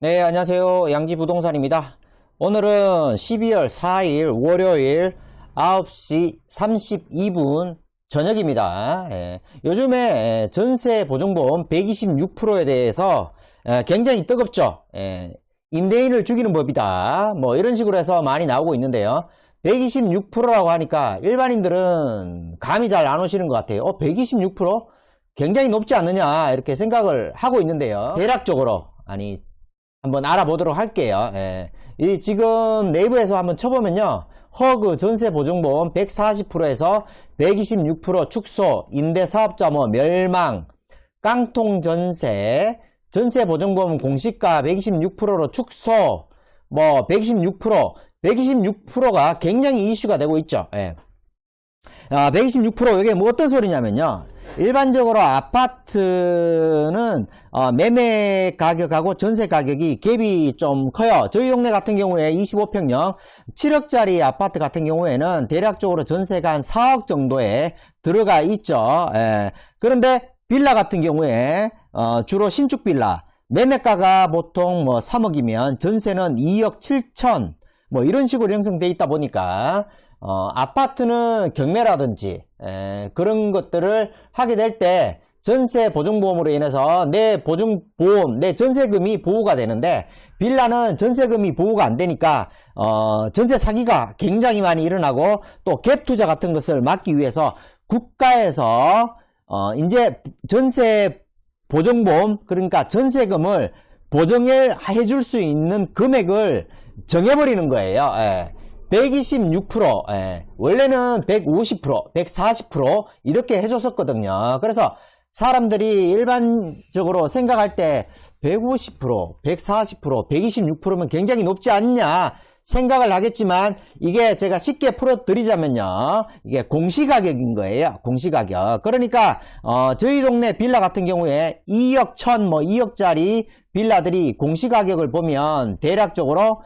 네, 안녕하세요. 양지부동산입니다. 오늘은 12월 4일 월요일 9시 32분 저녁입니다. 요즘에 전세 보증보험 126%에 대해서 굉장히 뜨겁죠. 임대인을 죽이는 법이다. 뭐 이런 식으로 해서 많이 나오고 있는데요. 126%라고 하니까 일반인들은 감이 잘 안 오시는 것 같아요. 126%? 굉장히 높지 않느냐 이렇게 생각을 하고 있는데요. 대략적으로 한번 알아보도록 할게요. 이 지금 네이버에서 한번 쳐보면요. 허그 전세보증보험 140%에서 126% 축소, 임대사업자 멸망, 깡통전세, 전세보증보험 공시가 126%로 축소, 126%가 굉장히 이슈가 되고 있죠. 126% 이게 뭐 어떤 소리냐면요. 일반적으로 아파트는 매매 가격하고 전세 가격이 갭이 좀 커요. 저희 동네 같은 경우에 25평형 7억짜리 아파트 같은 경우에는 대략적으로 전세가 한 4억 정도에 들어가 있죠. 그런데 빌라 같은 경우에 주로 신축 빌라 매매가가 보통 3억이면 전세는 2억 7천 이런 식으로 형성되어 있다 보니까 아파트는 경매라든지 그런 것들을 하게 될 때 전세 보증보험으로 인해서 내 보증보험, 내 전세금이 보호가 되는데 빌라는 전세금이 보호가 안 되니까 전세 사기가 굉장히 많이 일어나고 또 갭 투자 같은 것을 막기 위해서 국가에서 이제 전세 보증보험 그러니까 전세금을 보정해 줄 수 있는 금액을 정해버리는 거예요. 126%, 원래는 150%, 140% 이렇게 해줬었거든요. 그래서 사람들이 일반적으로 생각할 때 150%, 140%, 126%면 굉장히 높지 않냐 생각을 하겠지만 이게 제가 쉽게 풀어드리자면요. 이게 공시가격인 거예요. 공시가격. 그러니까 저희 동네 빌라 같은 경우에 2억 1000, 2억짜리 빌라들이 공시가격을 보면 대략적으로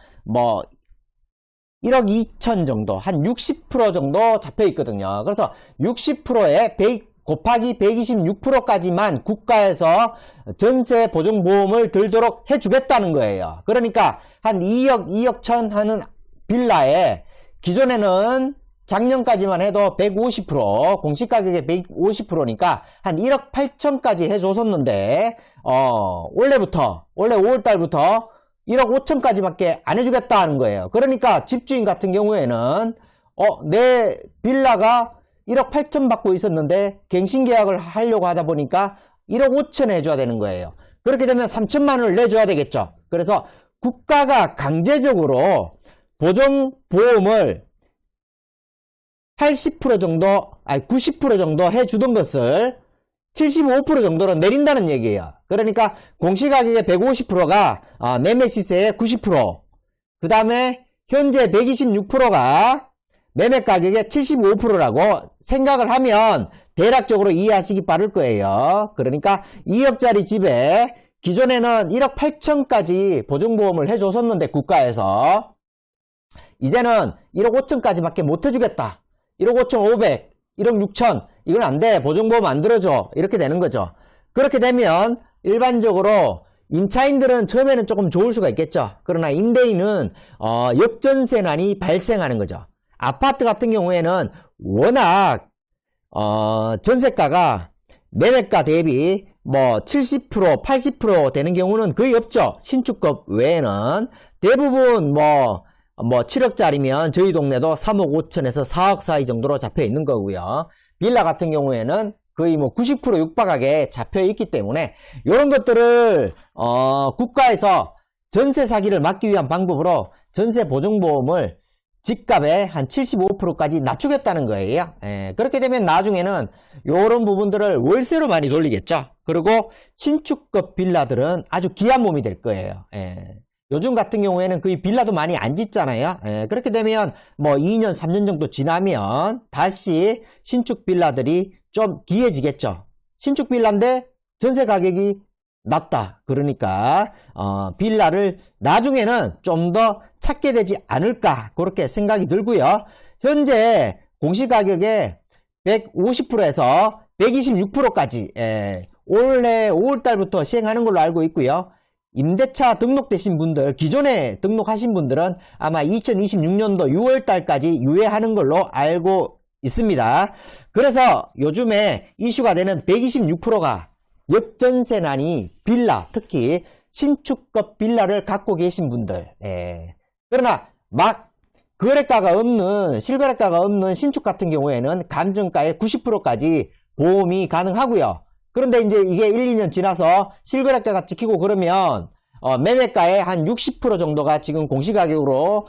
1억 2천 정도, 한 60% 정도 잡혀 있거든요. 그래서 60%에 100 곱하기 126%까지만 국가에서 전세 보증보험을 들도록 해주겠다는 거예요. 그러니까 한 2억, 2억 천 하는 빌라에 기존에는 작년까지만 해도 150%, 공시가격의 150%니까 한 1억 8천까지 해줬었는데, 올해 5월달부터 1억 5천까지밖에 안 해주겠다는 거예요. 그러니까 집주인 같은 경우에는 내 빌라가 1억 8천 받고 있었는데 갱신계약을 하려고 하다 보니까 1억 5천 해줘야 되는 거예요. 그렇게 되면 3천만 원을 내줘야 되겠죠. 그래서 국가가 강제적으로 보증보험을 80% 정도, 90% 정도 해주던 것을 75% 정도로 내린다는 얘기예요. 그러니까 공시가격의 150%가 매매시세의 90%, 그 다음에 현재 126%가 매매가격의 75%라고 생각을 하면 대략적으로 이해하시기 빠를 거예요. 그러니까 2억짜리 집에 기존에는 1억 8천까지 보증보험을 해줬었는데 국가에서 이제는 1억 5천까지밖에 못 해주겠다. 1억 5천 5백, 1억 6천 이건 안 돼. 보증보험 안 들어줘. 이렇게 되는 거죠. 그렇게 되면 일반적으로 임차인들은 처음에는 조금 좋을 수가 있겠죠. 그러나 임대인은 역전세난이 발생하는 거죠. 아파트 같은 경우에는 워낙 전세가가 매매가 대비 70%, 80% 되는 경우는 거의 없죠. 신축급 외에는 대부분 7억짜리면 저희 동네도 3억 5천에서 4억 사이 정도로 잡혀 있는 거고요. 빌라 같은 경우에는 거의 90% 육박하게 잡혀 있기 때문에 이런 것들을 국가에서 전세 사기를 막기 위한 방법으로 전세 보증보험을 집값의 한 75%까지 낮추겠다는 거예요. 그렇게 되면 나중에는 이런 부분들을 월세로 많이 돌리겠죠. 그리고 신축급 빌라들은 아주 귀한 몸이 될 거예요. 요즘 같은 경우에는 거의 빌라도 많이 안 짓잖아요. 그렇게 되면 2년, 3년 정도 지나면 다시 신축 빌라들이 좀 귀해지겠죠. 신축 빌라인데 전세 가격이 낮다. 그러니까 빌라를 나중에는 좀 더 찾게 되지 않을까 그렇게 생각이 들고요. 현재 공시가격의 150%에서 126%까지 올해 5월달부터 시행하는 걸로 알고 있고요. 임대차 등록되신 분들, 기존에 등록하신 분들은 아마 2026년도 6월 달까지 유예하는 걸로 알고 있습니다. 그래서 요즘에 이슈가 되는 126%가 역전세난이 빌라, 특히 신축급 빌라를 갖고 계신 분들. 그러나 막 거래가가 없는, 실거래가가 없는 신축 같은 경우에는 감정가의 90%까지 보험이 가능하고요. 그런데 이제 이게 1, 2년 지나서 실거래가가 찍히고 그러면 매매가의 한 60% 정도가 지금 공시가격으로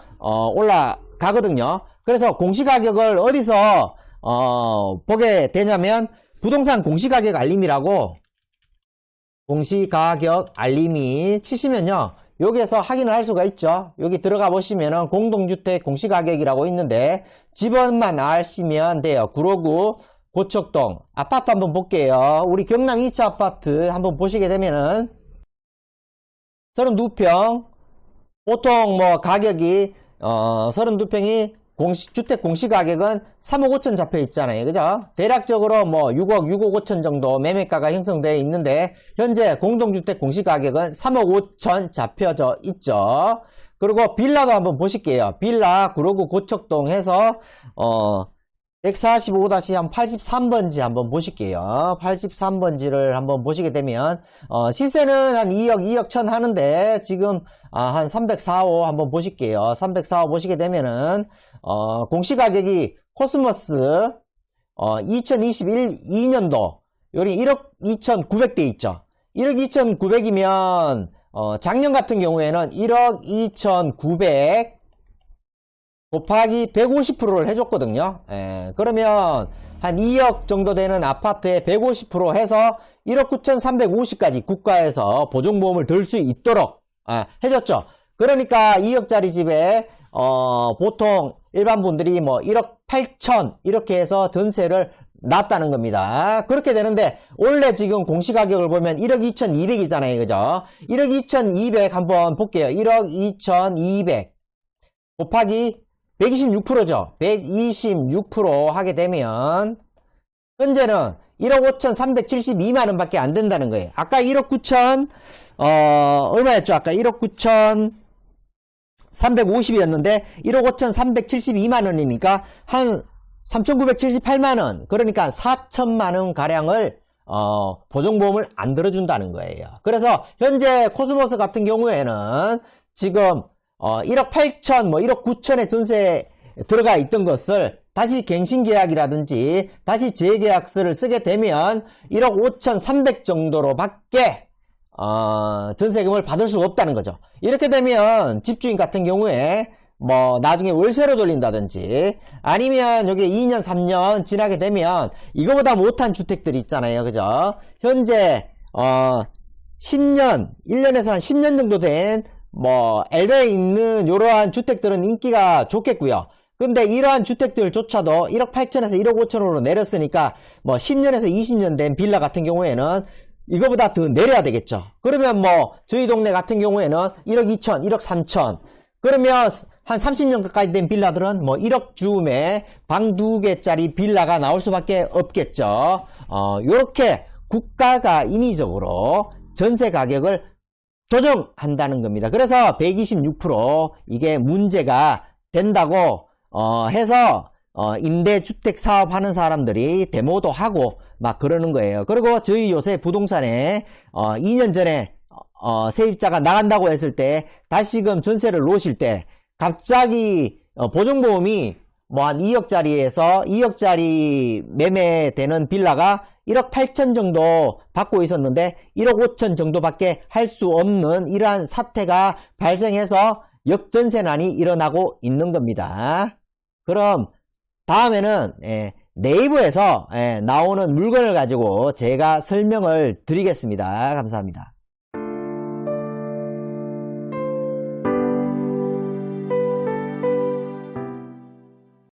올라가거든요. 그래서 공시가격을 어디서 보게 되냐면 부동산 공시가격 알림이라고, 공시가격 알림이 치시면요, 여기에서 확인을 할 수가 있죠. 여기 들어가 보시면은 공동주택 공시가격이라고 있는데 집원만 아시면 돼요. 구로구 고척동 아파트 한번 볼게요. 우리 경남 2차 아파트 한번 보시게 되면은 32평, 보통 뭐 가격이 32평이 주택 공시가격은 3억 5천 잡혀 있잖아요. 그죠? 대략적으로 뭐 6억, 6억 5천 정도 매매가가 형성되어 있는데 현재 공동주택 공시가격은 3억 5천 잡혀져 있죠. 그리고 빌라도 한번 보실게요. 빌라 구로구 고척동 해서 145-83번지 한번 보실게요. 83번지를 한번 보시게 되면 시세는 한 2억, 2억 천 하는데 지금 한 304호 한번 보실게요. 304호 보시게 되면은 공시가격이 코스모스 2021-2년도 요리 1억 2,900대 있죠. 1억 2,900이면 작년 같은 경우에는 1억 2,900 곱하기 150%를 해줬거든요. 그러면 한 2억 정도 되는 아파트에 150% 해서 1억 9,350까지 국가에서 보증보험을 들 수 있도록 해줬죠. 그러니까 2억짜리 집에 보통 일반 분들이 뭐 1억 8천 이렇게 해서 전세를 놨다는 겁니다. 그렇게 되는데 원래 지금 공시가격을 보면 1억 2,200이잖아요. 그죠? 1억 2,200 한번 볼게요. 1억 2,200 곱하기 126%죠. 126% 하게 되면 현재는 1억 5,372만원 밖에 안 된다는 거예요. 아까 1억 9천 얼마였죠? 아까 1억 9,350이었는데 1억 5,372만원이니까 한 3,978만원, 그러니까 4천만원 가량을 보증보험을 안 들어준다는 거예요. 그래서 현재 코스모스 같은 경우에는 지금 1억 8천, 뭐 1억 9천의 전세에 들어가 있던 것을 다시 갱신계약이라든지 다시 재계약서를 쓰게 되면 1억 5,300 정도로 밖에 전세금을 받을 수가 없다는 거죠. 이렇게 되면 집주인 같은 경우에 뭐 나중에 월세로 돌린다든지 아니면 여기 2년 3년 지나게 되면 이거보다 못한 주택들이 있잖아요. 그죠? 현재 10년, 1년에서 한 10년 정도 된 뭐 LA에 있는 이러한 주택들은 인기가 좋겠고요. 근데 이러한 주택들조차도 1억 8천에서 1억 5천으로 내렸으니까 뭐 10년에서 20년 된 빌라 같은 경우에는 이거보다 더 내려야 되겠죠. 그러면 뭐 저희 동네 같은 경우에는 1억 2천, 1억 3천, 그러면 한 30년 가까이 된 빌라들은 뭐 1억 줌에 방 2개짜리 빌라가 나올 수밖에 없겠죠. 요렇게 국가가 인위적으로 전세 가격을 조정한다는 겁니다. 그래서 126% 이게 문제가 된다고 해서 임대주택 사업하는 사람들이 데모도 하고 막 그러는 거예요. 그리고 저희 요새 부동산에 2년 전에 세입자가 나간다고 했을 때 다시금 전세를 놓으실 때 갑자기 보증보험이 뭐 한 2억짜리에서 2억짜리 매매되는 빌라가 1억 8천 정도 받고 있었는데 1억 5천 정도밖에 할 수 없는 이러한 사태가 발생해서 역전세난이 일어나고 있는 겁니다. 그럼 다음에는 네이버에서 나오는 물건을 가지고 제가 설명을 드리겠습니다. 감사합니다.